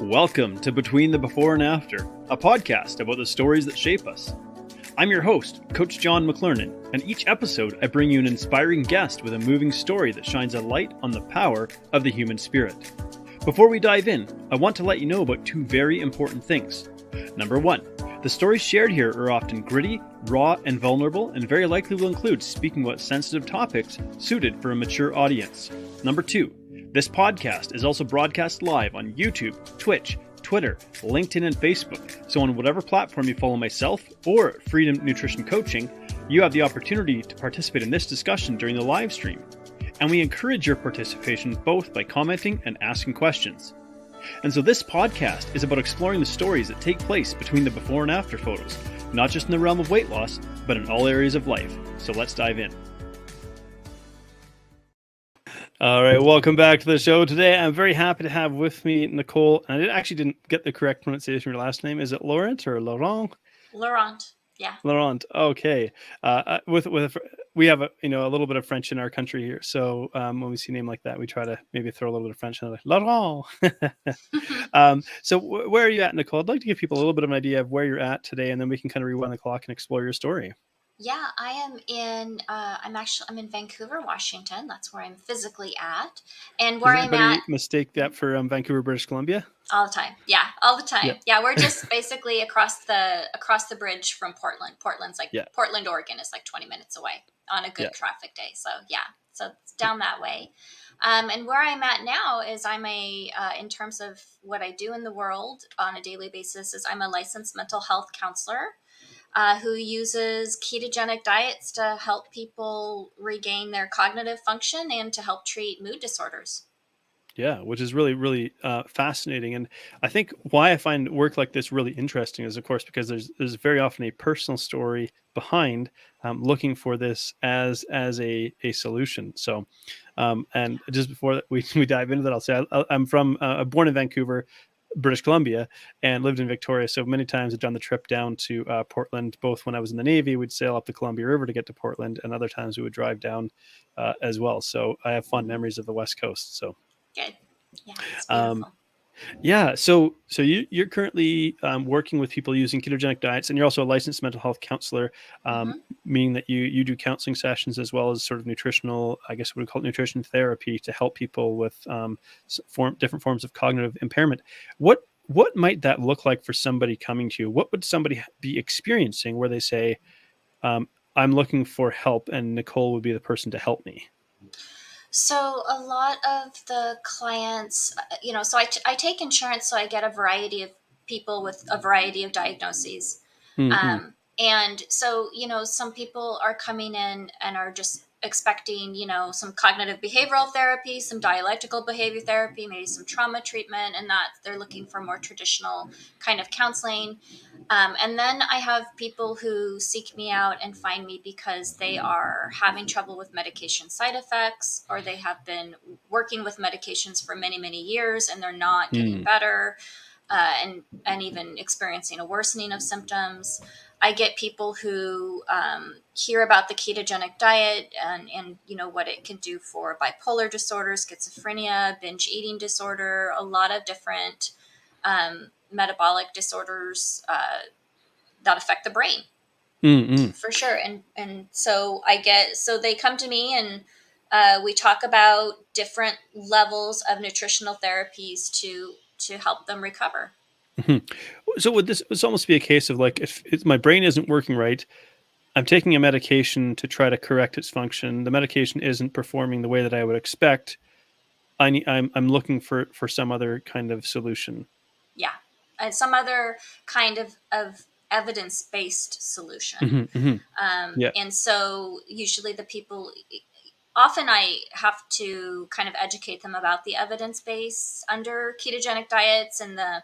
Welcome to Between the Before and After, a podcast about the stories that shape us. I'm your host, Coach John McLernan, and each episode I bring you an inspiring guest with a moving story that shines a light on the power of the human spirit. Before we dive in, I want to let you know about two very important things. Number one, the stories shared here are often gritty, raw, and vulnerable, and very likely will include speaking about sensitive topics suited for a mature audience. Number two, this podcast is also broadcast live on YouTube, Twitch, Twitter, LinkedIn, and Facebook. So on whatever platform you follow myself or Freedom Nutrition Coaching, you have the opportunity to participate in this discussion during the live stream. And we encourage your participation both by commenting and asking questions. And so this podcast is about exploring the stories that take place between the before and after photos, not just in the realm of weight loss, but in all areas of life. So let's dive in. All right, welcome back to the show. Today, I'm very happy to have with me Nicole. And I actually didn't get the correct pronunciation of your last name. Is it Laurent or Laurent? Laurent, yeah. Laurent. Okay. We have a little bit of French in our country here, so when we see a name like that, we try to maybe throw a little bit of French in it, like Laurent. So where are you at, Nicole? I'd like to give people a little bit of an idea of where you're at today, and then we can kind of rewind the clock and explore your story. Yeah, I am in. I'm in Vancouver, Washington. That's where I'm physically at, and where Does I'm anybody at mistake that for Vancouver, British Columbia? all the time. Yeah, all the time. Yep. Yeah, we're just basically across the bridge from Portland. Portland's like Portland, Oregon is like 20 minutes away on a good traffic day. So so it's down that way. And where I'm at now is in terms of what I do in the world on a daily basis, is I'm a licensed mental health counselor. Who uses ketogenic diets to help people regain their cognitive function and to help treat mood disorders. Yeah, which is really, really fascinating. And I think why I find work like this really interesting is, of course, because there's very often a personal story behind looking for this as a solution. So, and just before we dive into that, I'll say I'm born in Vancouver, British Columbia, and lived in Victoria. So many times I've done the trip down to Portland. Both when I was in the Navy, we'd sail up the Columbia River to get to Portland, and other times we would drive down as well. So I have fond memories of the West Coast. So. Good. Yeah, it's beautiful. Yeah. So you're currently working with people using ketogenic diets, and you're also a licensed mental health counselor, meaning that you do counseling sessions as well as sort of nutritional, I guess we would call it nutrition therapy, to help people with different forms of cognitive impairment. What might that look like for somebody coming to you? What would somebody be experiencing where they say, I'm looking for help, and Nicole would be the person to help me? So a lot of the clients, so I take insurance, so I get a variety of people with a variety of diagnoses. Mm-hmm. And so, some people are coming in and are just expecting, some cognitive behavioral therapy, some dialectical behavior therapy, maybe some trauma treatment, and that they're looking for more traditional kind of counseling. And then I have people who seek me out and find me because they are having trouble with medication side effects, or they have been working with medications for many, many years and they're not getting better, and even experiencing a worsening of symptoms. I get people who hear about the ketogenic diet and what it can do for bipolar disorder, schizophrenia, binge eating disorder, a lot of different metabolic disorders that affect the brain, for sure. And so they come to me and we talk about different levels of nutritional therapies to help them recover. Mm-hmm. So would this almost be a case of like, if my brain isn't working right, I'm taking a medication to try to correct its function. The medication isn't performing the way that I would expect. I'm looking for some other kind of solution. Yeah, and some other kind of evidence-based solution. Mm-hmm, mm-hmm. And so usually often I have to kind of educate them about the evidence base under ketogenic diets and the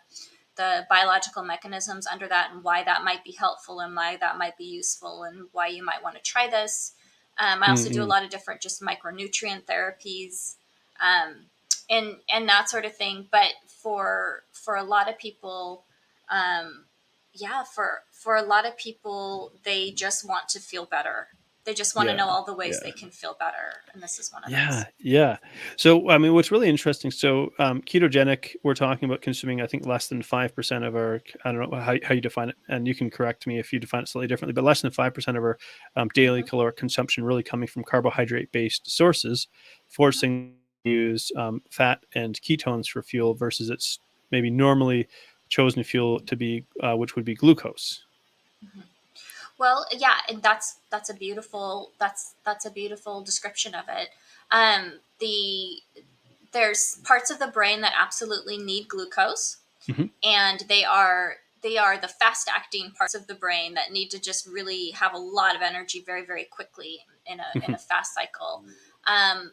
biological mechanisms under that, and why that might be helpful and why that might be useful and why you might want to try this. I also do a lot of different just micronutrient therapies and that sort of thing. But for a lot of people, for a lot of people, they just want to feel better. They just want to Yeah. know all the ways they Yeah. can feel better. And this is one of Yeah, those. yeah. So, I mean, what's really interesting, so ketogenic, we're talking about consuming, I think, less than 5% of our, I don't know how you define it, and you can correct me if you define it slightly differently, but less than 5% of our daily Hmm. caloric consumption really coming from carbohydrate-based sources, Hmm. forcing to use fat and ketones for fuel versus its maybe normally chosen fuel to be, which would be glucose. Hmm. Well, yeah, and that's a beautiful that's a beautiful description of it. The There's parts of the brain that absolutely need glucose, Hmm. and they are the fast acting parts of the brain that need to just really have a lot of energy very, very quickly in a Hmm. fast cycle. um,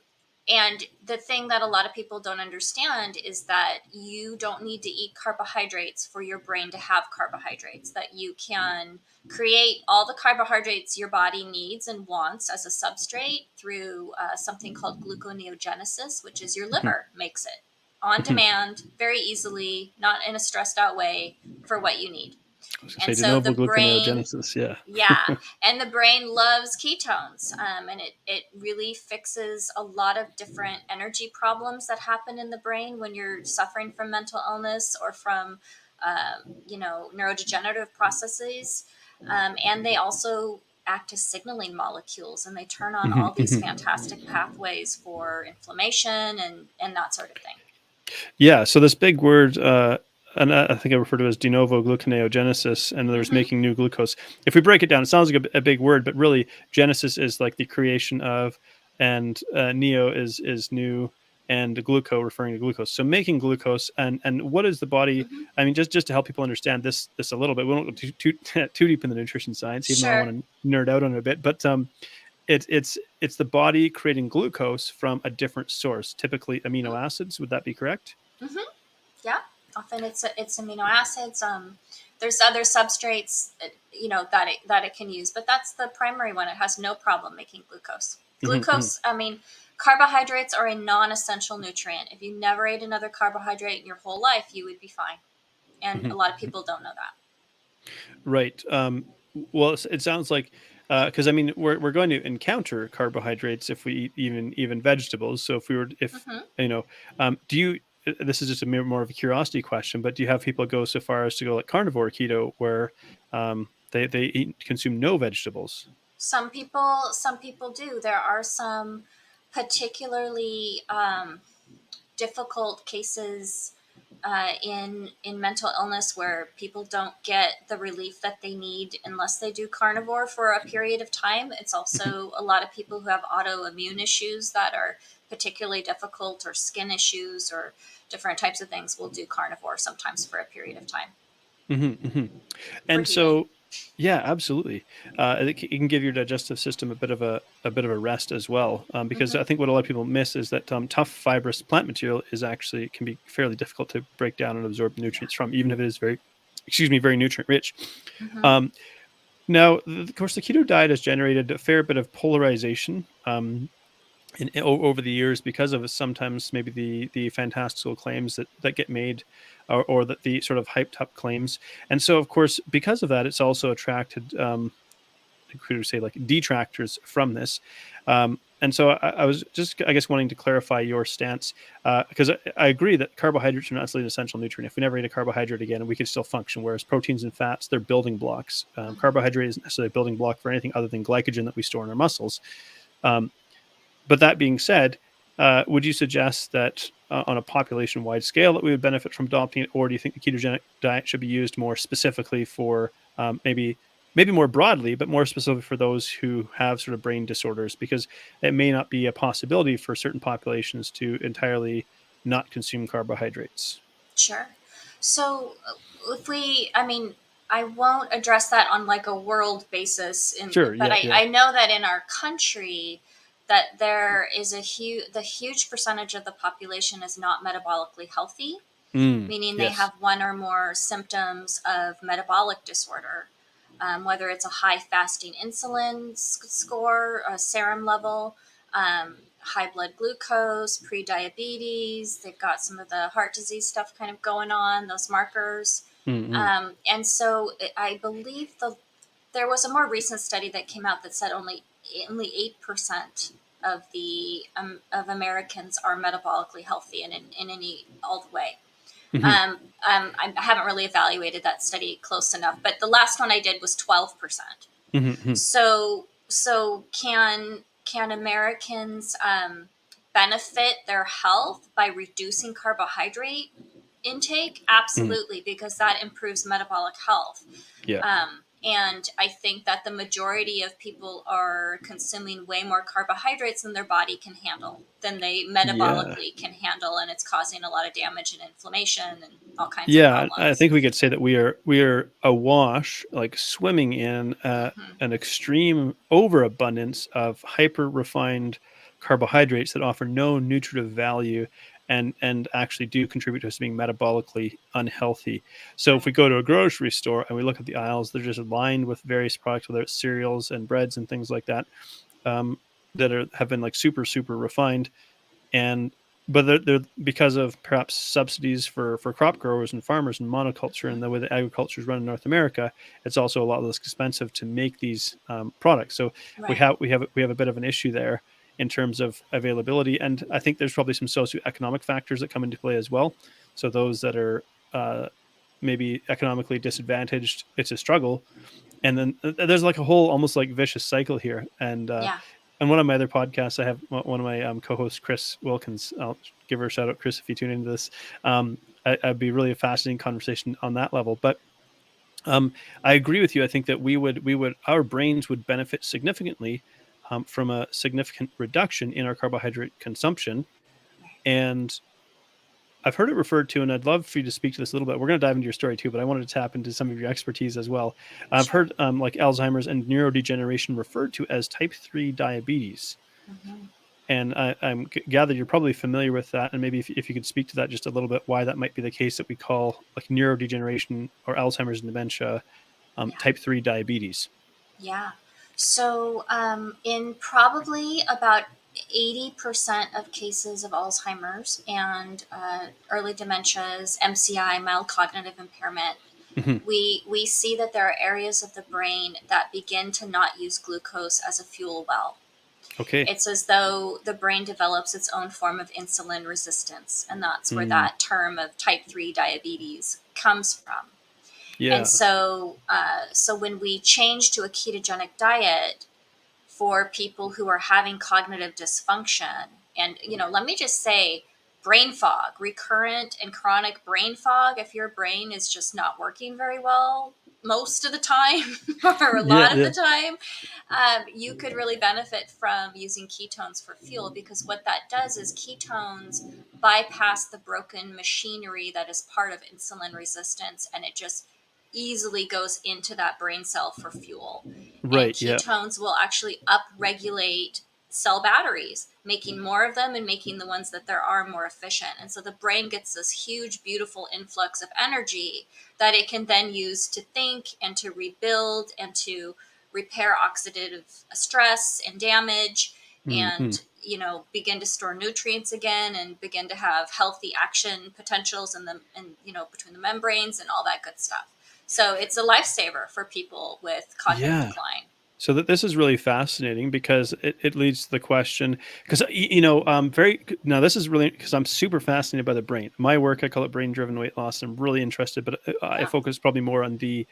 and the thing that a lot of people don't understand is that you don't need to eat carbohydrates for your brain to have carbohydrates, that you can create all the carbohydrates your body needs and wants as a substrate through something called gluconeogenesis, which is your Hmm. liver makes it on Hmm. demand, very easily, not in a stressed out way, for what you need. I was going to say And de so the novo brain, gluconeogenesis, yeah. yeah, and the brain loves ketones, and it really fixes a lot of different energy problems that happen in the brain when you're suffering from mental illness or from, neurodegenerative processes. And they also act as signaling molecules, and they turn on Hmm. all these Hmm. fantastic pathways for inflammation and that sort of thing. Yeah, so this big word, and I think I refer to it as de novo gluconeogenesis, and there's Hmm. making new glucose. If we break it down, it sounds like a big word, but really, genesis is like the creation of, and neo is new, and gluco referring to glucose. So making glucose, and what is the body? Hmm. I mean, just to help people understand this a little bit, we won't go too deep in the nutrition science, even though I Sure. want to nerd out on it a bit, but it's the body creating glucose from a different source, typically amino acids. Would that be correct? Hmm. Yeah, often it's amino acids. There's other substrates, that it can use, but that's the primary one. It has no problem making glucose. Hmm. Glucose. I mean, carbohydrates are a non-essential nutrient. If you never ate another carbohydrate in your whole life, you would be fine. And Hmm. a lot of people don't know that. Right. Well, it sounds like, because I mean, we're going to encounter carbohydrates if we eat even vegetables. So if we were, if Hmm. you know, do you? This is just a more of a curiosity question, but do you have people go so far as to go like carnivore keto, where they consume no vegetables? Some people do. There are some particularly difficult cases in mental illness where people don't get the relief that they need unless they do carnivore for a period of time. It's Hmm. also a lot of people who have autoimmune issues that are particularly difficult, or skin issues, or different types of things will do carnivore sometimes for a period of time Hmm. Hmm. for And healing. so, yeah, absolutely. It can give your digestive system a bit of a rest as well, because Hmm. I think what a lot of people miss is that tough fibrous plant material is actually can be fairly difficult to break down and absorb Yeah. nutrients from, even if it is very nutrient rich. Hmm. Um, Now, of course, the keto diet has generated a fair bit of polarization. Over the years, because of sometimes maybe the fantastical claims that get made, or that the sort of hyped up claims, and so of course because of that, it's also attracted, could we say, like, detractors from this. And so I was just, I guess, wanting to clarify your stance, because I agree that carbohydrates are not necessarily an essential nutrient. If we never eat a carbohydrate again, we could still function. Whereas proteins and fats, they're building blocks. Hmm. Carbohydrate isn't necessarily a building block for anything other than glycogen that we store in our muscles. Um, but that being said, would you suggest that on a population wide scale that we would benefit from adopting it, or do you think the ketogenic diet should be used more specifically for, maybe more broadly, but more specifically for those who have sort of brain disorders, because it may not be a possibility for certain populations to entirely not consume carbohydrates. Sure. So, I mean, I won't address that on like a world basis, Sure. but Yeah. I Yeah. know that in our country, that there is the huge percentage of the population is not metabolically healthy, meaning they Yes. have one or more symptoms of metabolic disorder, whether it's a high fasting insulin score, a serum level, high blood glucose, pre-diabetes. They've got some of the heart disease stuff kind of going on, those markers. Mm-hmm. And so I believe there was a more recent study that came out that said only 8% of of Americans are metabolically healthy in any all the way. I haven't really evaluated that study close enough, but the last one I did was 12%. So can Americans benefit their health by reducing carbohydrate intake? Absolutely, because that improves metabolic health. And I think that the majority of people are consuming way more carbohydrates than their body can handle, than they metabolically can handle, and it's causing a lot of damage and inflammation and all kinds of problems. I think we could say that we are awash, like swimming in an extreme overabundance of hyper refined carbohydrates that offer no nutritive value and actually do contribute to us being metabolically unhealthy. So if we go to a grocery store and we look at the aisles, they're just lined with various products, whether it's cereals and breads and things like that, that have been like super refined, but they're because of perhaps subsidies for crop growers and farmers and monoculture and the way that agriculture is run in North America. It's also a lot less expensive to make these products. So we have a bit of an issue there in terms of availability, and I think there's probably some socioeconomic factors that come into play as well. So those that are maybe economically disadvantaged, it's a struggle, and then there's like a whole almost like vicious cycle here. And one of my other podcasts, I have one of my co-hosts, Chris Wilkins. I'll give her a shout out, Chris, if you tune into this. I'd be really a fascinating conversation on that level. But I agree with you. I think that our brains would benefit significantly from a significant reduction in our carbohydrate consumption. And I've heard it referred to, and I'd love for you to speak to this a little bit. We're going to dive into your story too, but I wanted to tap into some of your expertise as well. I've heard like Alzheimer's and neurodegeneration referred to as type 3 diabetes. And I'm gathered you're probably familiar with that. And maybe if you could speak to that just a little bit, why that might be the case that we call like neurodegeneration or Alzheimer's and dementia type 3 diabetes. Yeah. So in probably about 80% of cases of Alzheimer's and early dementias, MCI, mild cognitive impairment, we see that there are areas of the brain that begin to not use glucose as a fuel well. Okay. It's as though the brain develops its own form of insulin resistance, and that's where that term of type 3 diabetes comes from. Yeah. And so when we change to a ketogenic diet for people who are having cognitive dysfunction, and, let me just say, brain fog, recurrent and chronic brain fog, if your brain is just not working very well most of the time or a lot of the time, you could really benefit from using ketones for fuel, because what that does is ketones bypass the broken machinery that is part of insulin resistance, and it just easily goes into that brain cell for fuel. Right. And ketones will actually upregulate cell batteries, making more of them and making the ones that there are more efficient. And so the brain gets this huge, beautiful influx of energy that it can then use to think and to rebuild and to repair oxidative stress and damage, and begin to store nutrients again and begin to have healthy action potentials in the between the membranes and all that good stuff. So it's a lifesaver for people with cognitive decline. So this is really fascinating, because it leads to the question, because now this is really, because I'm super fascinated by the brain. My work, I call it brain-driven weight loss. I'm really interested, but I focus probably more on the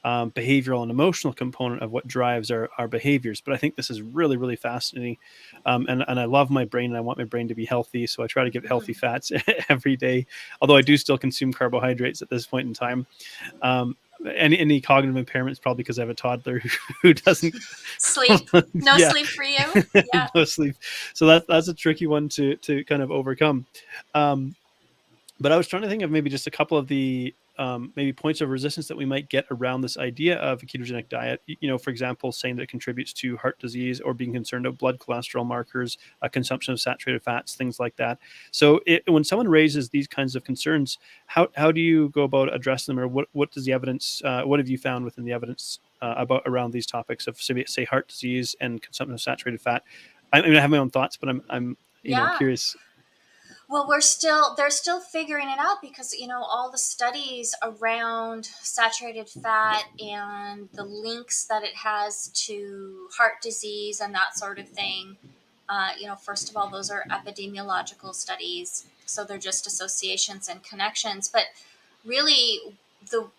behavioral and emotional component of what drives our behaviors. But I think this is really, really fascinating. And I love my brain, and I want my brain to be healthy. So I try to get healthy fats every day, although I do still consume carbohydrates at this point in time. Any cognitive impairment is probably because I have a toddler who doesn't sleep. No sleep for you. Yeah. No sleep. So that's a tricky one to kind of overcome. But I was trying to think of maybe just a couple of the maybe points of resistance that we might get around this idea of a ketogenic diet. For example, saying that it contributes to heart disease, or being concerned about blood cholesterol markers, consumption of saturated fats, things like that. So when someone raises these kinds of concerns, how do you go about addressing them, or what does the evidence? What have you found within the evidence around these topics of say heart disease and consumption of saturated fat? I have my own thoughts, but I'm curious. Well, they're still figuring it out because, all the studies around saturated fat and the links that it has to heart disease and that sort of thing. First of all, those are epidemiological studies. So they're just associations and connections. But really, the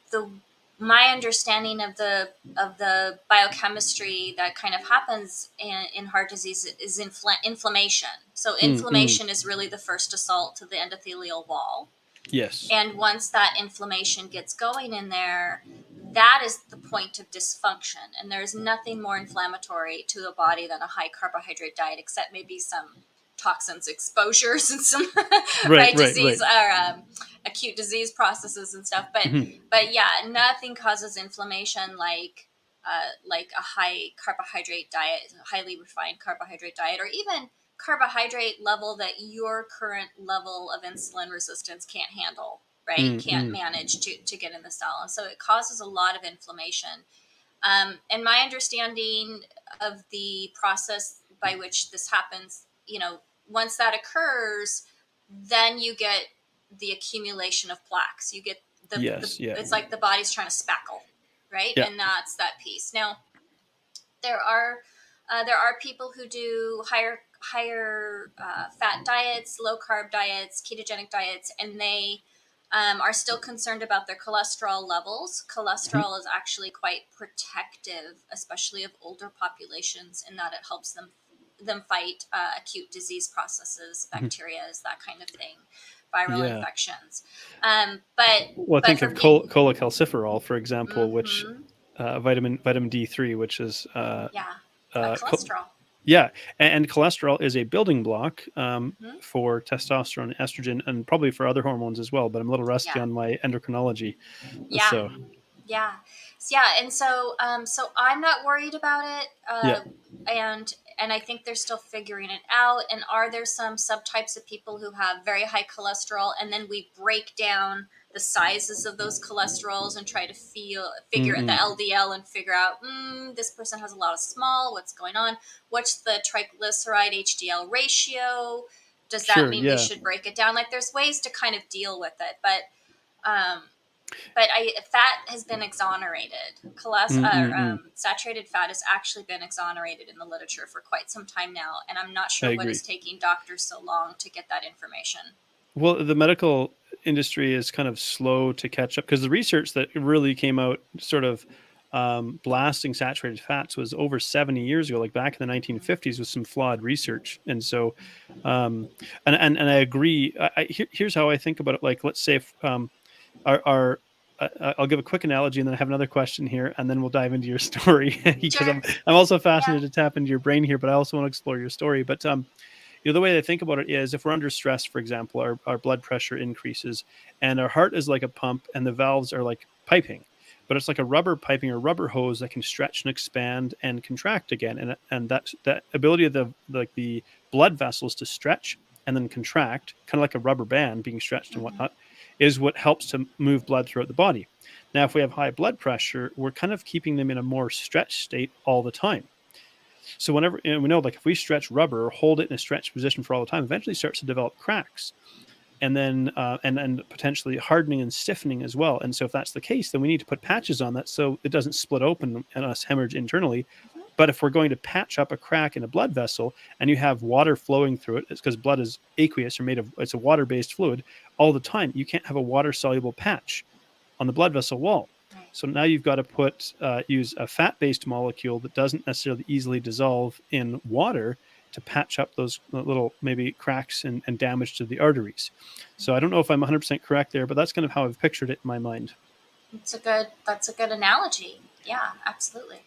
my understanding of the biochemistry that kind of happens in heart disease is inflammation. So inflammation is really the first assault to the endothelial wall. Yes. And once that inflammation gets going in there, that is the point of dysfunction. And there's nothing more inflammatory to the body than a high carbohydrate diet, except maybe some toxins exposures and some disease or acute disease processes and stuff. But yeah, nothing causes inflammation like a high carbohydrate diet, highly refined carbohydrate diet, or even carbohydrate level that your current level of insulin resistance can't handle, right? Can't manage to get in the cell. And so it causes a lot of inflammation. And my understanding of the process by which this happens, once that occurs, then you get the accumulation of plaques. You get it's like the body's trying to spackle, right? Yeah. And that's that piece. Now, there are people who do higher fat diets, low carb diets, ketogenic diets, and they are still concerned about their cholesterol levels. Cholesterol is actually quite protective, especially of older populations, in that it helps them fight acute disease processes, bacteria, that kind of thing, viral infections. Well, I think of cholecalciferol, for example, which vitamin D3, which is cholesterol. Yeah, and cholesterol is a building block for testosterone, estrogen, and probably for other hormones as well. But I'm a little rusty on my endocrinology. Yeah, so. yeah, and so I'm not worried about it. And I think they're still figuring it out. And are there some subtypes of people who have very high cholesterol, and then we break down the sizes of those cholesterols and try to figure out the LDL and figure out, this person has a lot of small, what's going on? What's the triglyceride HDL ratio? Does that mean we should break it down? Like, there's ways to kind of deal with it, but fat has been exonerated. Saturated fat has actually been exonerated in the literature for quite some time now, and I'm not sure what is taking doctors so long to get that information. Well, the medical industry is kind of slow to catch up, because the research that really came out sort of blasting saturated fats was over 70 years ago, like back in the 1950s, with some flawed research. And so, and I agree. Here's how I think about it. Like, let's say if I'll give a quick analogy, and then I have another question here, and then we'll dive into your story, because I'm also fascinated to tap into your brain here, but I also want to explore your story. But the way I think about it is, if we're under stress, for example, our blood pressure increases, and our heart is like a pump, and the valves are like piping, but it's like a rubber piping or rubber hose that can stretch and expand and contract again. And that ability of the blood vessels to stretch and then contract, kind of like a rubber band being stretched and whatnot, is what helps to move blood throughout the body. Now, if we have high blood pressure, we're kind of keeping them in a more stretched state all the time. So whenever, and we know, like, if we stretch rubber or hold it in a stretched position for all the time, eventually it starts to develop cracks, and then and potentially hardening and stiffening as well. And so if that's the case, then we need to put patches on that so it doesn't split open and us hemorrhage internally. But if we're going to patch up a crack in a blood vessel and you have water flowing through it, it's because blood is aqueous, or it's a water-based fluid all the time. You can't have a water-soluble patch on the blood vessel wall. So now you've got to use a fat-based molecule that doesn't necessarily easily dissolve in water to patch up those little maybe cracks and damage to the arteries. So I don't know if I'm 100% correct there, but that's kind of how I've pictured it in my mind. That's a good analogy. Yeah, absolutely.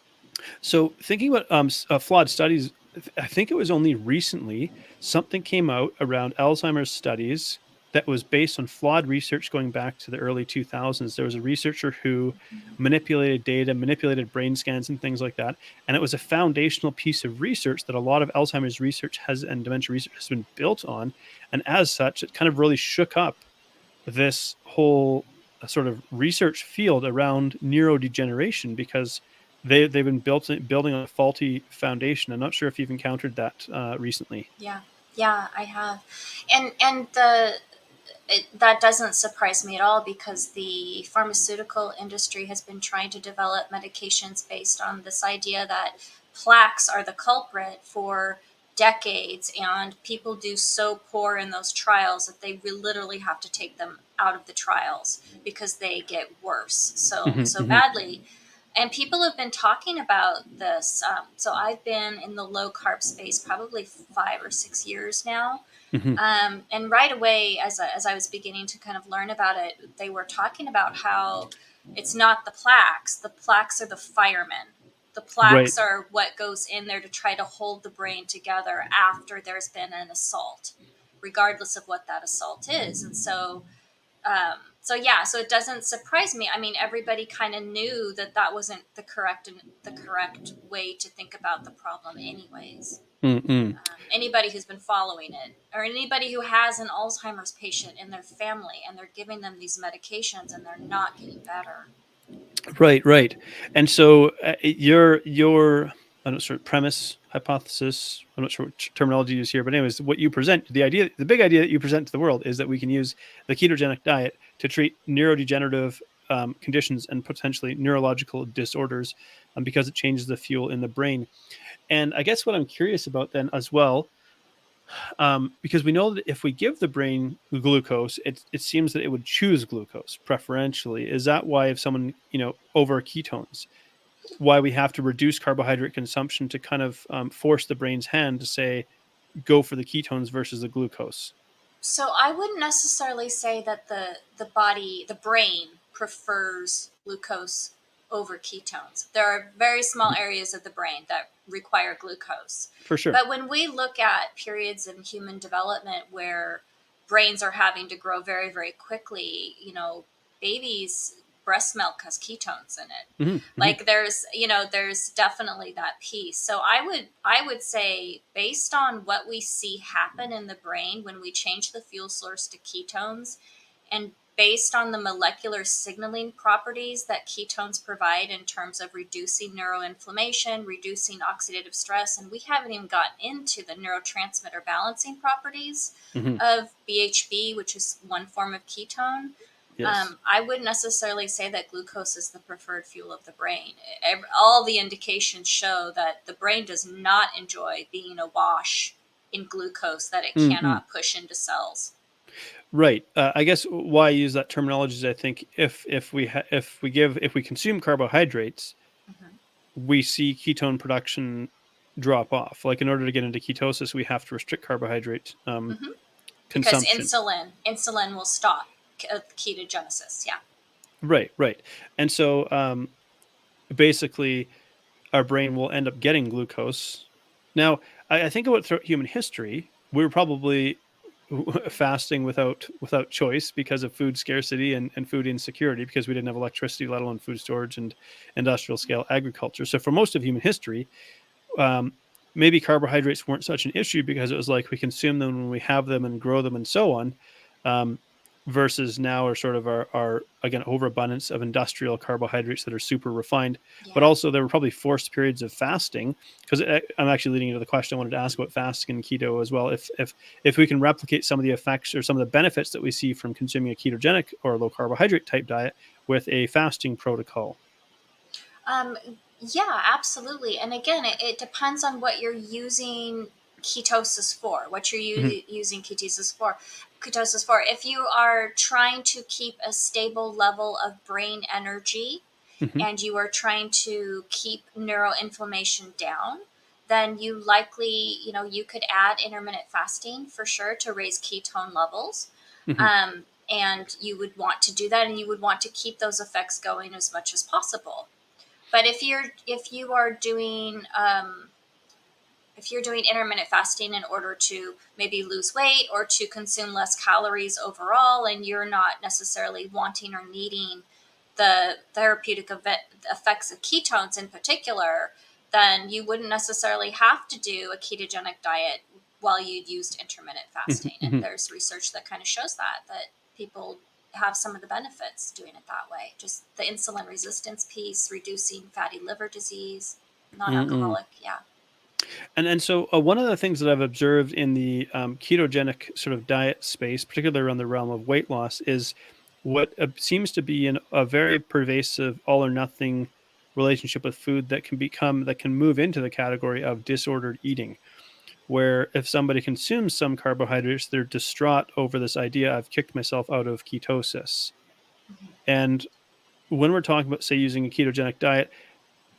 So thinking about flawed studies, I think it was only recently something came out around Alzheimer's studies that was based on flawed research going back to the early 2000s. There was a researcher who manipulated data, manipulated brain scans and things like that. And it was a foundational piece of research that a lot of Alzheimer's research and dementia research has been built on. And as such, it kind of really shook up this whole sort of research field around neurodegeneration, because they've been building on a faulty foundation. I'm not sure if you've encountered that recently. Yeah, Yeah, I have. And that doesn't surprise me at all, because the pharmaceutical industry has been trying to develop medications based on this idea that plaques are the culprit for decades, and people do so poor in those trials that they literally have to take them out of the trials because they get worse so Hmm. badly. And people have been talking about this. So I've been in the low carb space probably 5 or 6 years now. Hmm. And right away, as I was beginning to kind of learn about it, they were talking about how it's not the plaques. The plaques are the firemen. The Right. plaques are what goes in there to try to hold the brain together after there's been an assault, regardless of what that assault is. And so yeah, so it doesn't surprise me. I mean, everybody kind of knew that that wasn't the correct way to think about the problem, anyways. Mm-mm. Anybody who's been following it, or anybody who has an Alzheimer's patient in their family and they're giving them these medications and they're not getting better. Right, right. And so your I'm not sure premise, hypothesis. I'm not sure what terminology you use here, but anyways, what you present, the big idea that you present to the world is that we can use the ketogenic diet to treat neurodegenerative conditions and potentially neurological disorders, because it changes the fuel in the brain. And I guess what I'm curious about then as well, because we know that if we give the brain glucose, it seems that it would choose glucose preferentially. Is that why if someone, over ketones, why we have to reduce carbohydrate consumption to kind of force the brain's hand to say, go for the ketones versus the glucose? So I wouldn't necessarily say that the brain prefers glucose over ketones. There are very small areas of the brain that require glucose. For sure. But when we look at periods in human development where brains are having to grow very, very quickly, babies' breast milk has ketones in it. Hmm. Hmm. Like there's definitely that piece. So I would say, based on what we see happen in the brain when we change the fuel source to ketones, and based on the molecular signaling properties that ketones provide in terms of reducing neuroinflammation, reducing oxidative stress, and we haven't even gotten into the neurotransmitter balancing properties Hmm. of BHB, which is one form of ketone. Yes. I wouldn't necessarily say that glucose is the preferred fuel of the brain. All the indications show that the brain does not enjoy being awash in glucose that it Mm-mm. cannot push into cells. Right. I guess why I use that terminology is I think if we consume carbohydrates, Mm-hmm. we see ketone production drop off. Like in order to get into ketosis, we have to restrict carbohydrate Mm-hmm. Because consumption. insulin will stop ketogenesis. Yeah. Right, right. And so basically, our brain will end up getting glucose. Now, I think about throughout human history, we were probably fasting without choice because of food scarcity and food insecurity, because we didn't have electricity, let alone food storage and industrial scale agriculture. So for most of human history, um, maybe carbohydrates weren't such an issue because it was like we consume them when we have them and grow them and so on. Um, Versus now are sort of our again overabundance of industrial carbohydrates that are super refined, but Yeah. also there were probably forced periods of fasting, because I'm actually leading into the question I wanted to ask about fasting and keto as well. If we can replicate some of the effects or some of the benefits that we see from consuming a ketogenic or low carbohydrate type diet with a fasting protocol. Um, yeah, absolutely. And again, it depends on what you're using ketosis for, what you're Hmm. using ketosis for. Ketosis for. If you are trying to keep a stable level of brain energy Hmm. and you are trying to keep neuroinflammation down, then you likely, you could add intermittent fasting for sure to raise ketone levels. Hmm. And you would want to do that, and you would want to keep those effects going as much as possible. But if you're doing intermittent fasting in order to maybe lose weight or to consume less calories overall, and you're not necessarily wanting or needing the therapeutic effects of ketones in particular, then you wouldn't necessarily have to do a ketogenic diet while you'd used intermittent fasting. And Hmm. there's research that kind of shows that people have some of the benefits doing it that way. Just the insulin resistance piece, reducing fatty liver disease, Hmm. non-alcoholic. Yeah. And so one of the things that I've observed in the ketogenic sort of diet space, particularly around the realm of weight loss, is what seems to be a very pervasive all or nothing relationship with food that can move into the category of disordered eating, where if somebody consumes some carbohydrates, they're distraught over this idea, I've kicked myself out of ketosis. And when we're talking about, say, using a ketogenic diet,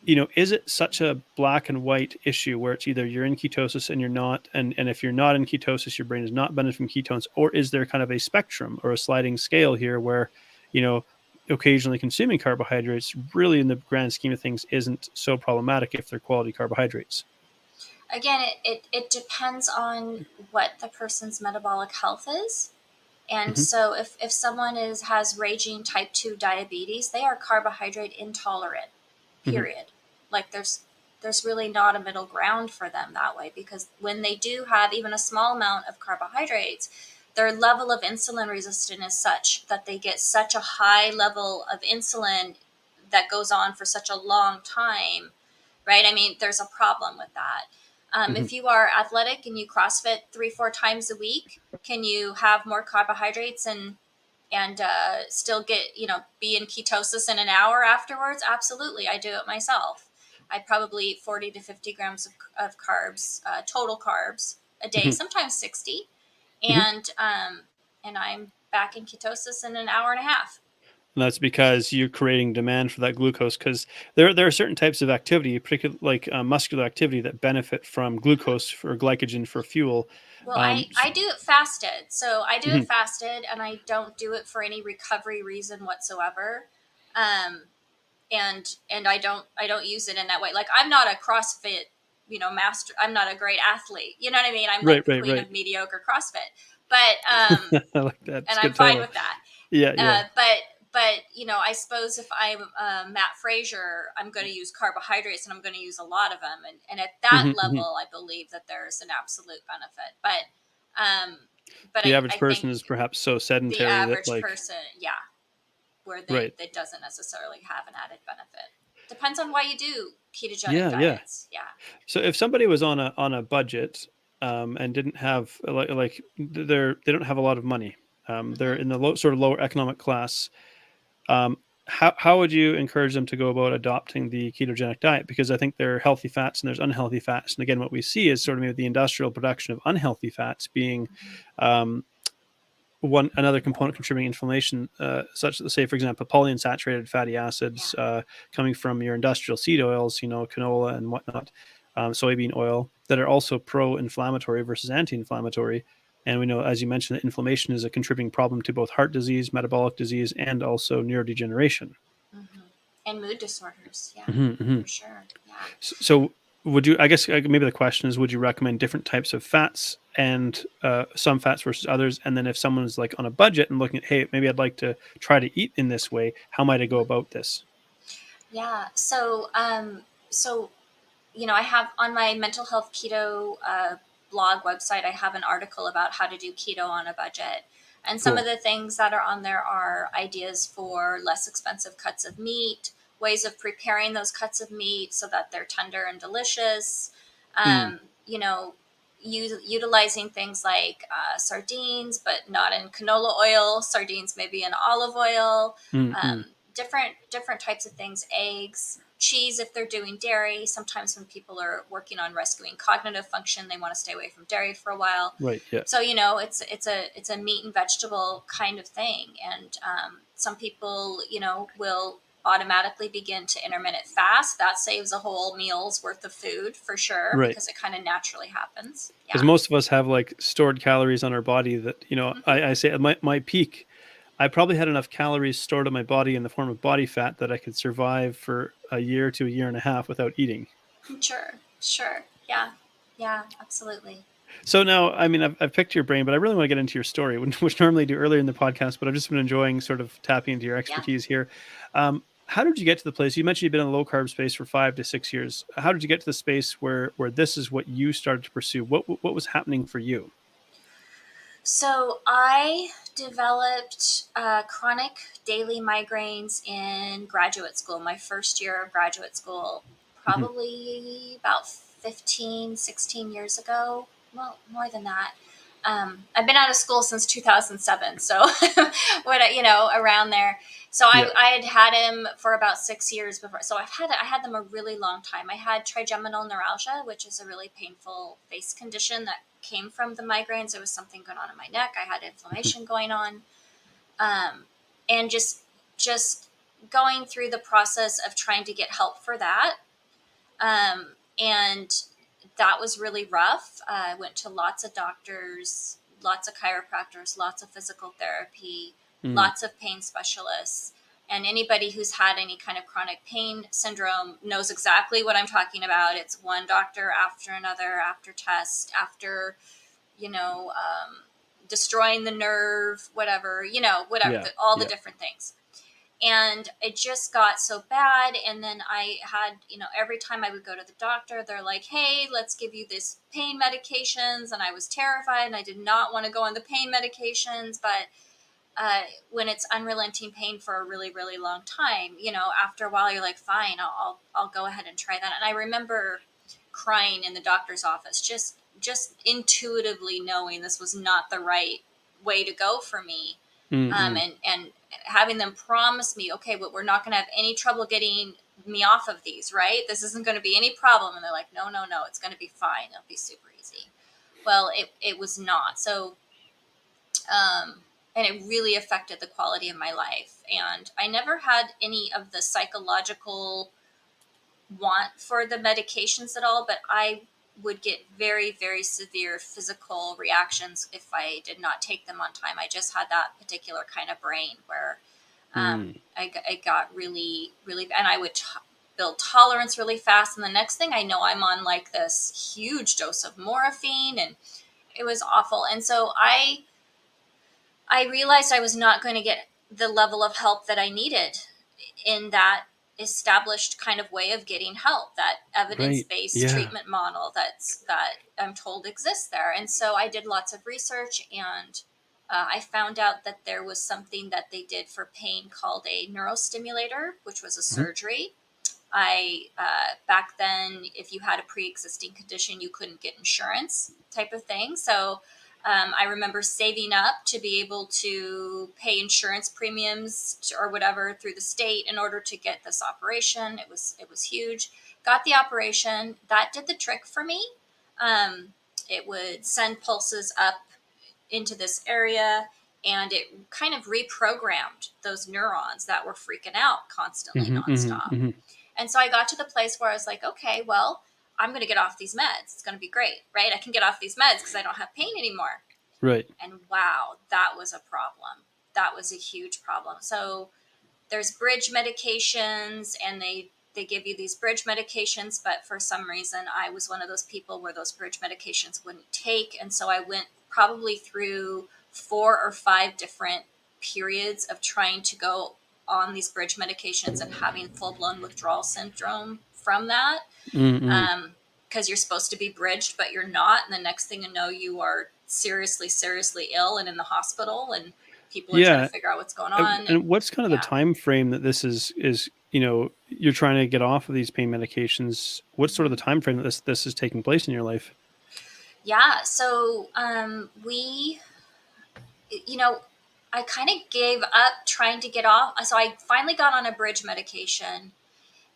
is it such a black and white issue where it's either you're in ketosis and you're not, and if you're not in ketosis, your brain is not benefiting from ketones, or is there kind of a spectrum or a sliding scale here where, you know, occasionally consuming carbohydrates really in the grand scheme of things isn't so problematic if they're quality carbohydrates? Again, it depends on what the person's metabolic health is. And Hmm. so if someone has raging type 2 diabetes, they are carbohydrate intolerant, Hmm. period. Like there's really not a middle ground for them that way, because when they do have even a small amount of carbohydrates, their level of insulin resistance is such that they get such a high level of insulin that goes on for such a long time, right? I mean, there's a problem with that. Hmm. If you are athletic and you CrossFit 3-4 times a week, can you have more carbohydrates and still get, be in ketosis in an hour afterwards? Absolutely, I do it myself. I probably eat 40 to 50 grams of carbs, total carbs a day, Hmm. sometimes 60, Hmm. and I'm back in ketosis in an hour and a half. And that's because you're creating demand for that glucose, because there are certain types of activity, particularly like muscular activity, that benefit from glucose or glycogen for fuel. Well, I do it fasted. So I do it Mhm. fasted, and I don't do it for any recovery reason whatsoever. Um, and I don't use it in that way. Like, I'm not a CrossFit, master. I'm not a great athlete. You know what I mean? I'm like Right, the right, queen right. of mediocre CrossFit. But I like that. It's and a I'm good fine title. with that. Yeah, yeah. But I suppose if I'm Matt Frazier, I'm going to use carbohydrates, and I'm going to use a lot of them, and at that Hmm. Hmm. level, I believe that there's an absolute benefit. But The I average think person is perhaps so the sedentary that, average like, person, yeah, where right. they doesn't necessarily have an added benefit. Depends on why you do ketogenic Yeah, yeah. diets. Yeah. So if somebody was on a budget, and didn't have they don't have a lot of money, they're Hmm. in the sort of lower economic class. Um, how would you encourage them to go about adopting the ketogenic diet? Because I think there are healthy fats and there's unhealthy fats, and again, what we see is sort of maybe the industrial production of unhealthy fats being um, one another component contributing inflammation, such that, say, for example, polyunsaturated fatty Yeah. acids coming from your industrial seed oils, canola and whatnot, soybean oil, that are also pro-inflammatory versus anti-inflammatory. And we know, as you mentioned, that inflammation is a contributing problem to both heart disease, metabolic disease, and also neurodegeneration. Hmm. And mood disorders. Yeah, Hmm. Hmm. for sure. Yeah. So, would you? I guess maybe the question is, would you recommend different types of fats and some fats versus others? And then, if someone's like on a budget and looking at, hey, maybe I'd like to try to eat in this way, how might I go Mhm. about this? Yeah. So I have on my mental health keto blog website, I have an article about how to do keto on a budget. And some of Cool. the things that are on there are ideas for less expensive cuts of meat, ways of preparing those cuts of meat so that they're tender and delicious. Mm, Um, you know, utilizing things like sardines, but not in canola oil, sardines maybe in olive oil, mm, mm. different types of things, eggs, cheese if they're doing dairy. Sometimes when people are working on rescuing cognitive function, they want to stay away from dairy for a while. Right. Yeah. So it's a meat and vegetable kind of thing, and some people will automatically begin to intermittent fast. That saves a whole meal's worth of food for sure, Right. because it kind of naturally happens. Because Yeah. most of us have like stored calories on our body that, Hmm. I say at my peak, I probably had enough calories stored in my body in the form of body fat that I could survive for a year to a year and a half without eating. Sure. Sure. Yeah. Yeah. Absolutely. So now, I mean, I've picked your brain, but I really want to get into your story, which normally I do earlier in the podcast. But I've just been enjoying sort of tapping into your Yeah. expertise here. How did you get to the place? You mentioned you've been in a low carb space for 5 to 6 years. How did you get to the space where this is what you started to pursue? What was happening for you? So I developed chronic daily migraines in graduate school, my first year of graduate school, Hmm. probably about 15, 16 years ago. Well, more than that. I've been out of school since 2007. So around there. So I had him for about 6 years before. So I had them a really long time. I had trigeminal neuralgia, which is a really painful face condition that came from the migraines. There was something going on in my neck. I had inflammation going on. And just going through the process of trying to get help for that. And that was really rough. I went to lots of doctors, lots of chiropractors, lots of physical therapy, lots of pain specialists. And anybody who's had any kind of chronic pain syndrome knows exactly what I'm talking about. It's one doctor after another, after test, after, destroying the nerve, whatever, all the different things. And it just got so bad. And then I had, every time I would go to the doctor, they're like, hey, let's give you this pain medications. And I was terrified and I did not want to go on the pain medications. But when it's unrelenting pain for a really, really long time, after a while, you're like, fine, I'll go ahead and try that. And I remember crying in the doctor's office, just intuitively knowing this was not the right way to go for me. And having them promise me, okay, but we're not going to have any trouble getting me off of these, right? This isn't going to be any problem. And they're like, no, it's going to be fine. It'll be super easy. Well, it was not. So, and it really affected the quality of my life. And I never had any of the psychological want for the medications at all, but I would get very, very severe physical reactions if I did not take them on time. I just had that particular kind of brain where I got really, really, and I would build tolerance really fast. And the next thing I know, I'm on like this huge dose of morphine, and it was awful. And so I realized I was not going to get the level of help that I needed in that established kind of way of getting help, that evidence-based treatment model that I'm told exists there. And so I did lots of research, and I found out that there was something that they did for pain called a neurostimulator, which was a surgery. Back then, if you had a pre-existing condition, you couldn't get insurance type of thing. So I remember saving up to be able to pay insurance premiums or whatever through the state in order to get this operation. It was huge. Got the operation. That did the trick for me. It would send pulses up into this area, and it kind of reprogrammed those neurons that were freaking out constantly, nonstop. And so I got to the place where I was like, okay, well, I'm going to get off these meds. It's going to be great, right? I can get off these meds because I don't have pain anymore. Right. And wow, that was a problem. That was a huge problem. So there's bridge medications, and they give you these bridge medications, but for some reason I was one of those people where those bridge medications wouldn't take. And so I went probably through 4 or 5 different periods of trying to go on these bridge medications and having full-blown withdrawal syndrome from that. Because you're supposed to be bridged, but you're not. And the next thing you know, you are seriously, seriously ill and in the hospital, and people are trying to figure out what's going on. And what's kind of the time frame that this is, you're trying to get off of these pain medications? What's sort of the time frame that this is taking place in your life? Yeah. So I kind of gave up trying to get off. So I finally got on a bridge medication,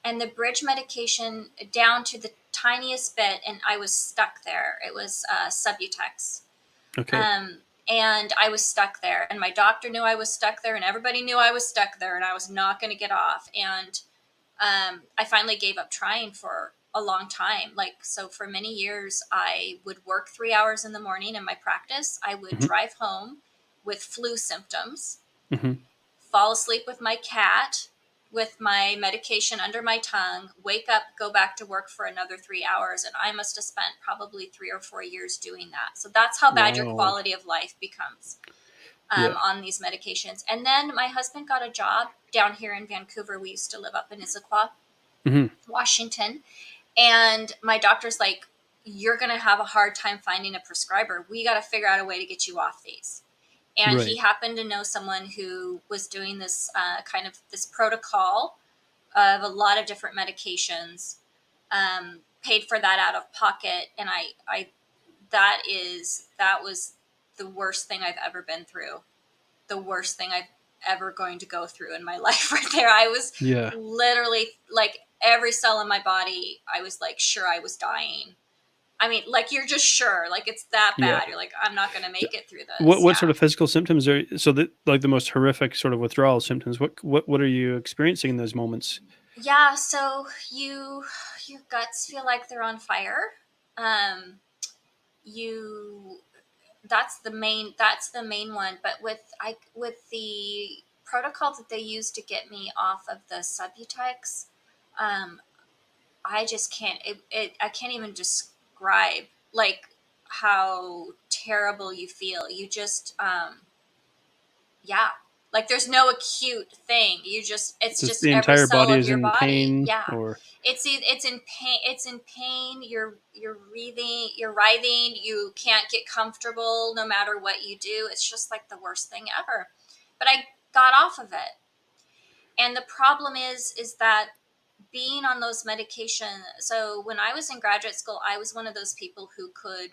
and the bridge medication down to the tiniest bit, and I was stuck there. It was Subutex. Okay. And I was stuck there, and my doctor knew I was stuck there, and everybody knew I was stuck there, and I was not going to get off. And I finally gave up trying for a long time. So for many years, I would work 3 hours in the morning in my practice. I would drive home with flu symptoms, fall asleep with my cat, with my medication under my tongue, wake up, go back to work for another 3 hours. And I must have spent probably 3 or 4 years doing that. So that's how bad your quality of life becomes on these medications. And then my husband got a job down here in Vancouver. We used to live up in Issaquah, Washington. And my doctor's like, you're going to have a hard time finding a prescriber. We got to figure out a way to get you off these. And he happened to know someone who was doing this this protocol of a lot of different medications paid for that out of pocket. And that was the worst thing I've ever been through. The worst thing I've ever going to go through in my life right there. I was literally like every cell in my body, I was like, sure I was dying. I mean, like, you're just sure, like, it's that bad. You're like, I'm not going to make it through this. What sort of physical symptoms are, so that like the most horrific sort of withdrawal symptoms, what are you experiencing in those moments? Yeah. So your guts feel like they're on fire. You, that's the main one. But with the protocol that they use to get me off of the Subutex, um, I just can't, I can't even describe like how terrible you feel. You just, yeah, like there's no acute thing. It's just The every entire cell body of is your in body. pain, Yeah. or It's in pain. It's in pain. You're breathing, you're writhing. You can't get comfortable no matter what you do. It's just like the worst thing ever. But I got off of it. And the problem is that being on those medications. So when I was in graduate school, I was one of those people who could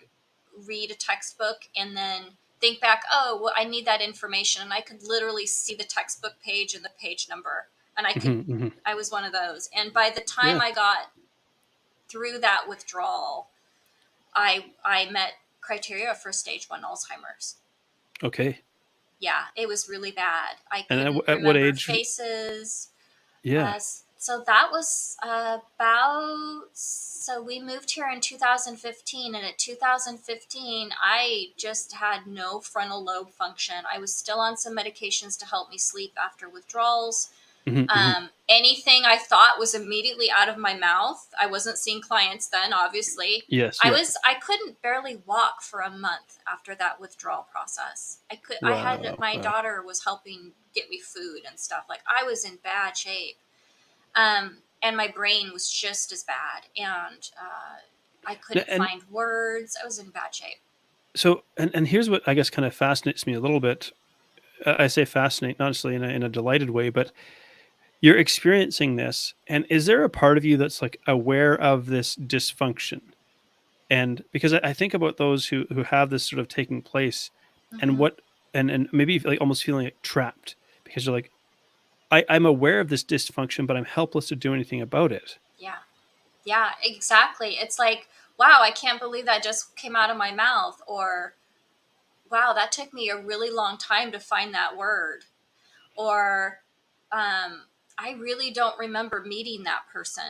read a textbook and then think back, oh, well, I need that information. And I could literally see the textbook page and the page number. And I was one of those. And by the time I got through that withdrawal, I met criteria for stage 1 Alzheimer's. Okay. Yeah, it was really bad. I And couldn't at what remember age? faces. Yeah. So that was so we moved here in 2015, and at 2015, I just had no frontal lobe function. I was still on some medications to help me sleep after withdrawals. Anything I thought was immediately out of my mouth. I wasn't seeing clients then, obviously. Yes. I couldn't barely walk for a month after that withdrawal process. My daughter was helping get me food and stuff. Like, I was in bad shape. And my brain was just as bad. And I couldn't find words. I was in bad shape. So, and here's what I guess kind of fascinates me a little bit. I say fascinate, not necessarily in a delighted way, but you're experiencing this, and is there a part of you that's like aware of this dysfunction? And because I think about those who have this sort of taking place, and what, and maybe like almost feeling like trapped because you're like, I'm aware of this dysfunction, but I'm helpless to do anything about it. Yeah, exactly. It's like, wow, I can't believe that just came out of my mouth. Or, wow, that took me a really long time to find that word. Or, I really don't remember meeting that person.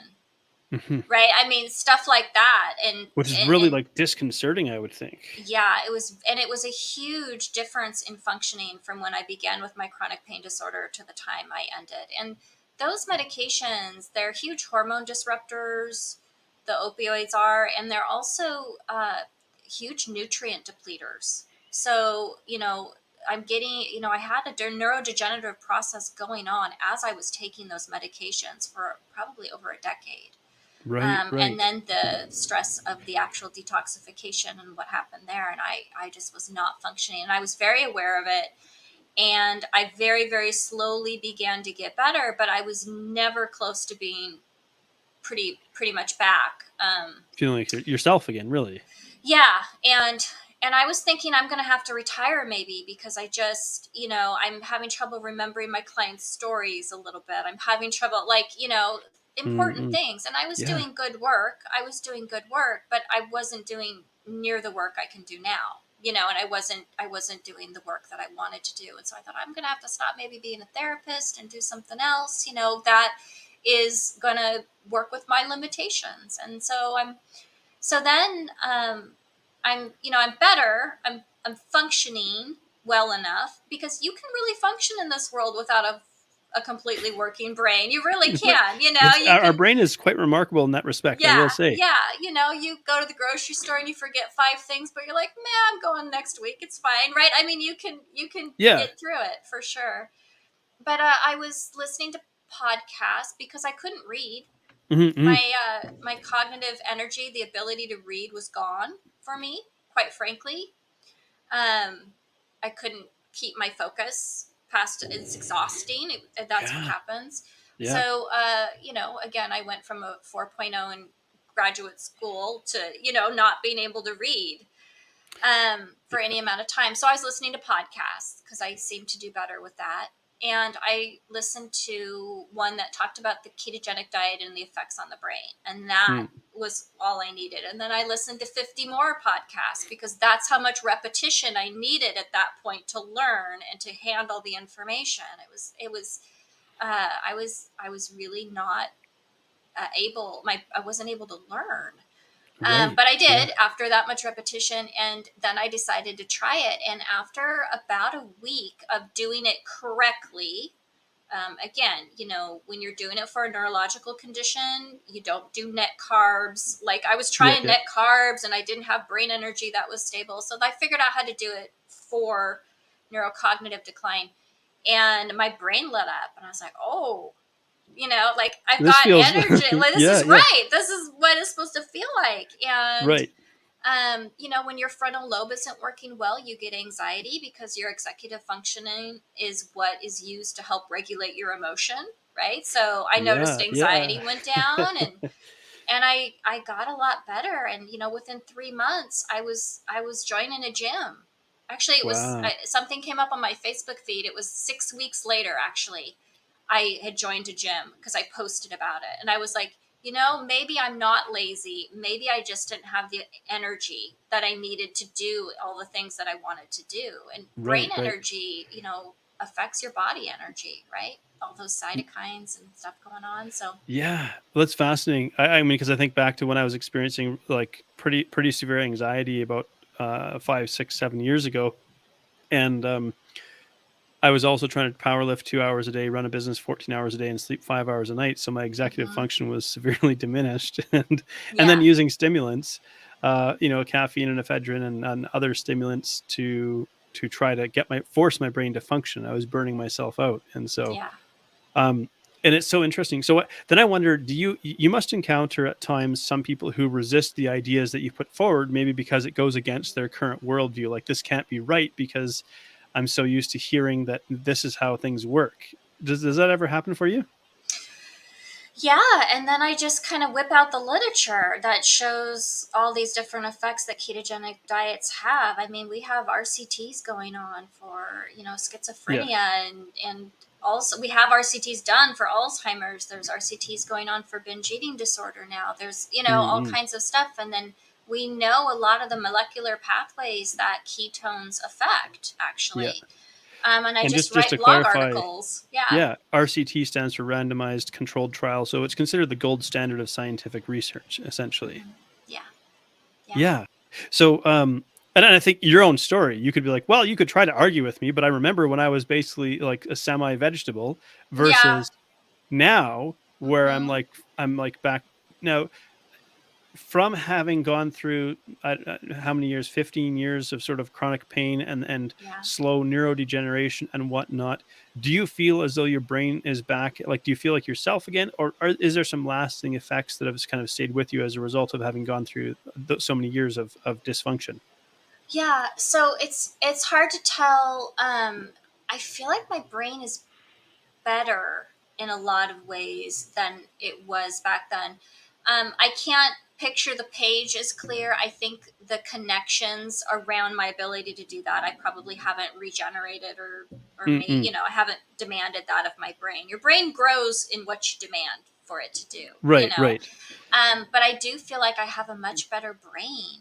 Right? I mean, stuff like that. Which is really like disconcerting, I would think. Yeah, it was a huge difference in functioning from when I began with my chronic pain disorder to the time I ended. And those medications, they're huge hormone disruptors, the opioids are, and they're also huge nutrient depleters. So, I'm getting, I had a neurodegenerative process going on as I was taking those medications for probably over a decade. Right. And then the stress of the actual detoxification and what happened there. And I just was not functioning. And I was very aware of it. And I very, very slowly began to get better, but I was never close to being pretty much back. Feeling like yourself again, really. Yeah. And I was thinking I'm going to have to retire maybe because I just, I'm having trouble remembering my clients' stories a little bit. I'm having trouble, like, important things. And I was doing good work. But I wasn't doing near the work I can do now, and I wasn't doing the work that I wanted to do. And so I thought I'm going to have to stop maybe being a therapist and do something else, that is going to work with my limitations. And so I'm better. I'm functioning well enough because you can really function in this world without a completely working brain. You really can, Our brain is quite remarkable in that respect, I will say. Yeah. You go to the grocery store and you forget 5 things, but you're like, man, I'm going next week. It's fine. Right. I mean, you can get through it for sure. But I was listening to podcasts because I couldn't read. My cognitive energy, the ability to read, was gone for me, quite frankly. I couldn't keep my focus past it's exhausting. That's what happens. So, again, I went from a 4.0 in graduate school to, not being able to read for any amount of time. So I was listening to podcasts because I seem to do better with that. And I listened to one that talked about the ketogenic diet and the effects on the brain. And that was all I needed. And then I listened to 50 more podcasts because that's how much repetition I needed at that point to learn and to handle the information. I was really not I wasn't able to learn. Right. But I did after that much repetition, and then I decided to try it. And after about a week of doing it correctly, again, when you're doing it for a neurological condition, you don't do net carbs. Like I was trying net carbs and I didn't have brain energy that was stable. So I figured out how to do it for neurocognitive decline. And my brain lit up and I was like, oh, like I've got energy. Like, this is right. This is what it's supposed to feel like. And, when your frontal lobe isn't working well, you get anxiety because your executive functioning is what is used to help regulate your emotion. Right. So I noticed anxiety went down and I got a lot better. And, within 3 months I was joining a gym. Actually, it was something came up on my Facebook feed. It was 6 weeks later, actually. I had joined a gym because I posted about it. And I was like, maybe I'm not lazy. Maybe I just didn't have the energy that I needed to do all the things that I wanted to do. And brain energy, affects your body energy, right? All those cytokines and stuff going on. So yeah, well, that's fascinating. I mean, because I think back to when I was experiencing like pretty severe anxiety about 5, 6, 7 years ago. And I was also trying to power lift 2 hours a day, run a business 14 hours a day, and sleep 5 hours a night. So my executive function was severely diminished. And then using stimulants, caffeine and ephedrine and other stimulants to try to force my brain to function. I was burning myself out. And so, and it's so interesting. So then I wonder, you must encounter at times some people who resist the ideas that you put forward, maybe because it goes against their current worldview. Like, this can't be right because I'm so used to hearing that this is how things work. Does that ever happen for you? Yeah, and then I just kind of whip out the literature that shows all these different effects that ketogenic diets have. I mean, we have RCTs going on for, schizophrenia and also we have RCTs done for Alzheimer's. There's RCTs going on for binge eating disorder now. There's, all kinds of stuff. And then we know a lot of the molecular pathways that ketones affect, actually. And I just write blog articles. RCT stands for randomized controlled trial. So it's considered the gold standard of scientific research, essentially. Yeah. So, and I think your own story, you could be like, well, you could try to argue with me, but I remember when I was basically like a semi-vegetable versus now where I'm like back now. From having gone through how many years, 15 years of sort of chronic pain and slow neurodegeneration and whatnot, do you feel as though your brain is back? Like, do you feel like yourself again? Or is there some lasting effects that have kind of stayed with you as a result of having gone through so many years of dysfunction? Yeah, so it's hard to tell. I feel like my brain is better in a lot of ways than it was back then. I can't picture the page as clear. I think the connections around my ability to do that, I probably haven't regenerated or made, I haven't demanded that of my brain. Your brain grows in what you demand for it to do. Right. But I do feel like I have a much better brain.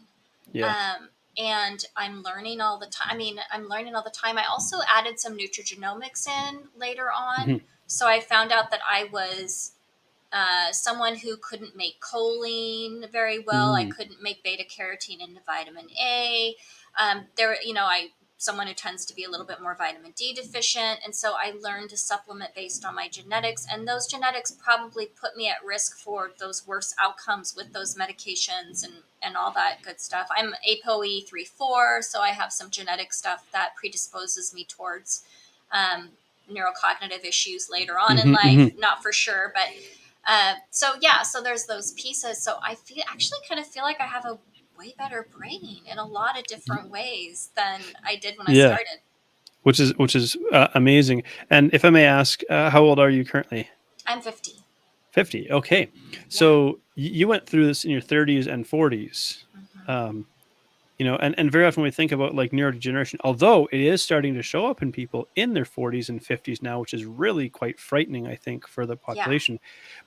And I'm learning all the time. I also added some nutrigenomics in later on. So I found out that I was someone who couldn't make choline very well. I couldn't make beta carotene into vitamin A. Someone who tends to be a little bit more vitamin D deficient. And so I learned to supplement based on my genetics. And those genetics probably put me at risk for those worse outcomes with those medications and all that good stuff. I'm ApoE34, so I have some genetic stuff that predisposes me towards neurocognitive issues later on in life. Not for sure, but so there's those pieces. So I actually kind of feel like I have a way better brain in a lot of different ways than I did when I started. Which is amazing. And if I may ask, how old are you currently? I'm 50. 50. Okay. So you went through this in your 30s and 40s. Mm-hmm. And very often we think about like neurodegeneration, although it is starting to show up in people in their 40s and 50s now, which is really quite frightening, I think, for the Yeah. population.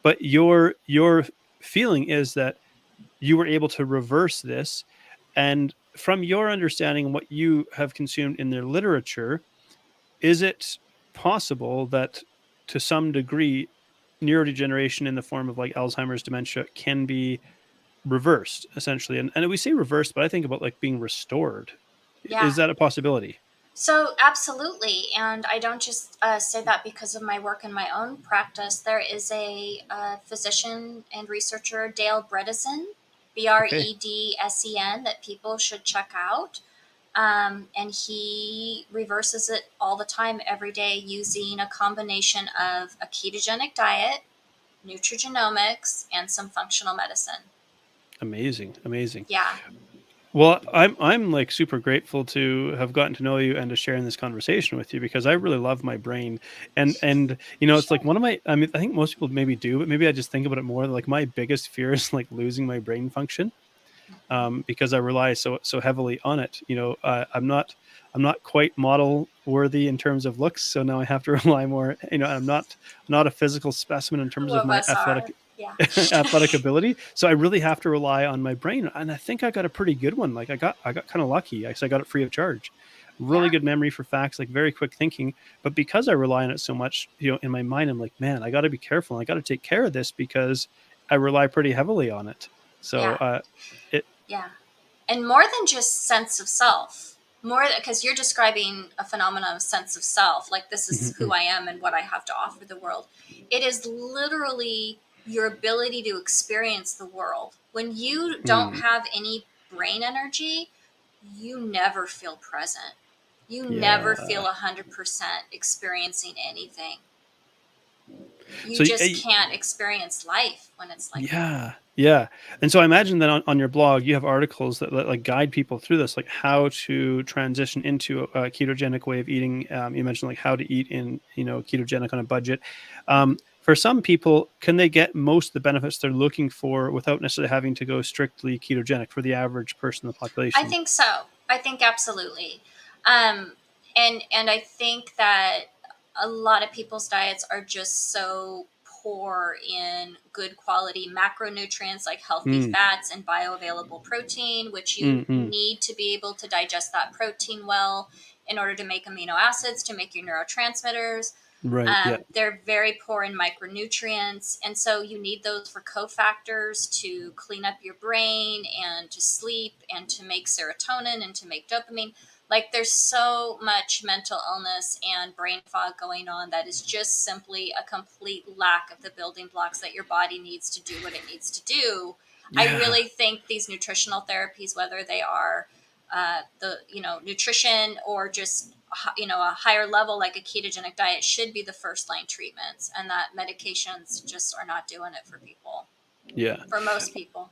But your feeling is that you were able to reverse this. And from your understanding, what you have consumed in their literature, is it possible that to some degree neurodegeneration in the form of like Alzheimer's, dementia can be reversed essentially? And we say reversed, but I think about like being restored. Is Yeah. that a possibility? So, absolutely. And I don't just say that because of my work in my own practice. There is a physician and researcher, Dale Bredesen, Okay. Bredesen, that people should check out. And he reverses it all the time, every day, using a combination of a ketogenic diet, nutrigenomics, and some functional medicine. Amazing. Amazing. Yeah. Well, I'm like super grateful to have gotten to know you and to share in this conversation with you, because I really love my brain. And it's like Sure. one of my, I mean, I think most people maybe do, but maybe I just think about it more. Like my biggest fear is like losing my brain function, because I rely so heavily on it. I'm not quite model worthy in terms of looks, so now I have to rely more. I'm not a physical specimen in Who terms of of my us are? Yeah. athletic ability, so I really have to rely on my brain. And I think I got a pretty good one. Like I got kind of lucky. I got it free of charge. Really Yeah. good memory for facts, like very quick thinking. But because I rely on it so much, in my mind, I'm like, man, I got to be careful. I got to take care of this because I rely pretty heavily on it. So Yeah. it. Yeah. And more than just sense of self, more because you're describing a phenomenon of sense of self, like this is who I am and what I have to offer the world. It is literally your ability to experience the world. When you don't have any brain energy, you never feel present. You never feel Yeah. 100% experiencing anything. You So just can't experience life when it's like that. yeah, yeah. And so I imagine that on your blog you have articles that like guide people through this, like how to transition into a ketogenic way of eating. You mentioned like how to eat in ketogenic on a budget. For some people, can they get most of the benefits they're looking for without necessarily having to go strictly ketogenic for the average person in the I population? think so. I think absolutely. Um, and I think that a lot of people's diets are just so poor in good quality macronutrients like healthy Mm, fats and bioavailable protein, which you mm, mm. need to be able to digest that protein well in order to make amino acids, to make your neurotransmitters. Right. Yeah. They're very poor in micronutrients. And so you need those for cofactors to clean up your brain and to sleep and to make serotonin and to make dopamine. Like there's so much mental illness and brain fog going on that is just simply a complete lack of the building blocks that your body needs to do what it needs to do. I Yeah. really think these nutritional therapies, whether they are the nutrition or just a higher level like a ketogenic diet, should be the first line treatments, and that medications just are not doing it for people, Yeah. for most people.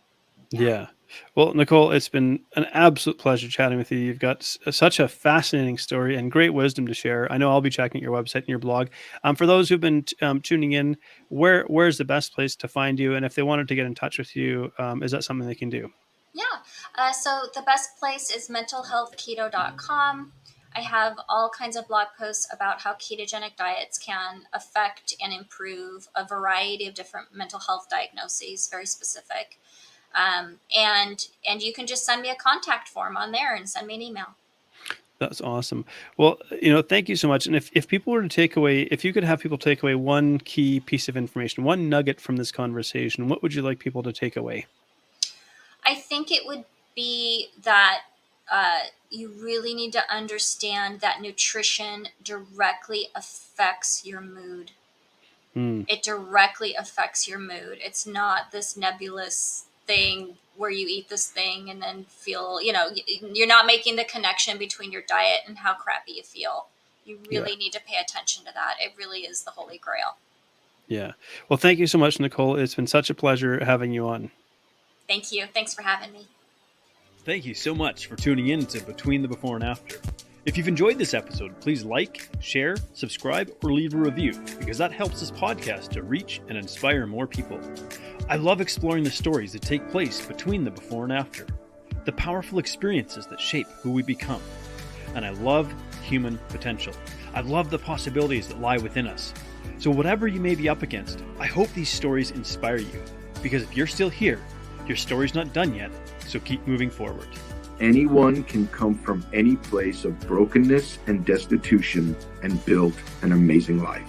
Yeah. Yeah. Well, Nicole, it's been an absolute pleasure chatting with you. You've got such a fascinating story and great wisdom to share. I know I'll be checking your website and your blog. For those who've been tuning in, where's the best place to find you? And if they wanted to get in touch with you, is that something they can do? Yeah. So the best place is mentalhealthketo.com. I have all kinds of blog posts about how ketogenic diets can affect and improve a variety of different mental health diagnoses, very specific. And you can just send me a contact form on there and send me an email. That's awesome. Well, thank you so much. And if people were to take away, if you could have people take away one key piece of information, one nugget from this conversation, what would you like people to take away? I think it would be that you really need to understand that nutrition directly affects your mood. Mm, It directly affects your mood. It's not this nebulous thing where you eat this thing and then feel, you're not making the connection between your diet and how crappy you feel. You yeah. really need to pay attention to that. It really is the holy grail. Yeah. Well, thank you so much, Nicole. It's been such a pleasure having you on. Thank you. Thanks for having me. Thank you so much for tuning in to Between the Before and After. If you've enjoyed this episode, please like, share, subscribe, or leave a review, because that helps this podcast to reach and inspire more people. I love exploring the stories that take place between the before and after, the powerful experiences that shape who we become. And I love human potential. I love the possibilities that lie within us. So whatever you may be up against, I hope these stories inspire you, because if you're still here, your story's not done yet, so keep moving forward. Anyone can come from any place of brokenness and destitution and build an amazing life.